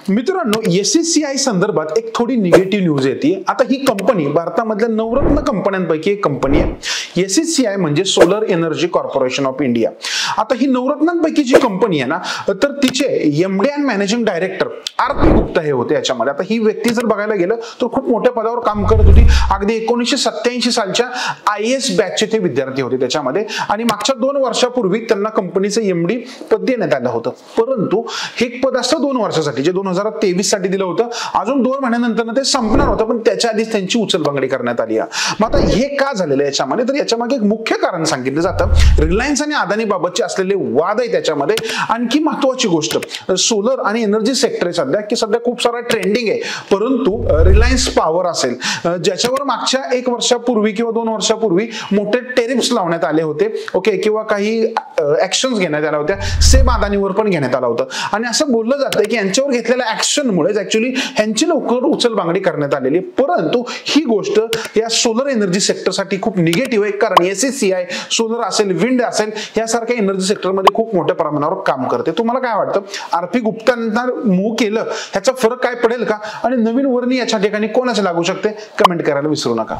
मित्रांनो, एससीसीआय संदर्भात एक थोडी निगेटिव्ह न्यूज येते। आता ही कंपनी भारतामधल्या नवरत्न कंपन्यांपैकी एक कंपनी आहे। एससीसीआय म्हणजे solar energy corporation of India. आता ही नवरत्नांपैकी जी कंपनी आहे ना, तर तिचे MD and managing director RP Gupta हे होते याच्यामध्ये। आता ही व्यक्ती जर बघायला गेलं तर खूप मोठ्या पदावर काम करत होती। अगदी 1987 सालच्या IAS बॅचचे ते विद्यार्थी होते त्याच्यामध्ये, आणि मागच्या 2 वर्षापूर्वी त्यांना कंपनीचं एमडी पद देण्यात आलं होतं। परंतु हे पद असतं 2 वर्षासाठी, जे 2023 साठी दिलं होतं। अजून 2 महिन्यानंतर ते संपणार होतं, पण त्याच्या आधीच त्यांची उचलबांगडी करण्यात आली आहे। मग आता हे का झालेलं आहे याच्यामध्ये, तर याच्यामागे एक मुख्य कारण सांगितलं जातं, रिलायन्स आणि अदानी बाबतचे असलेले वाद आहे त्याच्यामध्ये। आणखी महत्त्वाची गोष्ट, सोलर आणि एनर्जी सेक्टर सध्या खूप सारा ट्रेंडिंग आहे, परंतु रिलायन्स पॉवर असेल ज्याच्यावर मागच्या 1 वर्षापूर्वी किंवा 2 वर्षापूर्वी मोठे टेरिफ्स लावण्यात आले होते, ओके, किंवा काही ऍक्शन्स घेण्यात आल्या होत्या, सेम अदानीवर पण घेण्यात आला होतं। आणि असं बोललं जातं की यांच्यावर घेतलेल्या ऍक्शनमुळे ऍक्च्युअली ह्यांची लवकर उचलबांगडी करण्यात आलेली, परंतु ही गोष्ट या सोलर एनर्जी सेक्टरसाठी खूप निगेटिव्ह आहे, कारण एससीसीआय सोलर असेल, विंड असेल, यासारख्या एनर्जी सेक्टरमध्ये खूप मोठ्या प्रमाणावर काम करते। तुम्हाला काय वाटतं, आरपी गुप्तांना मूव्ह केलं ह्याचा फरक काय पडेल का, आणि नवीन वर्णी याच्या ठिकाणी कोणाचे लागू शकते, कमेंट करायला विसरू नका।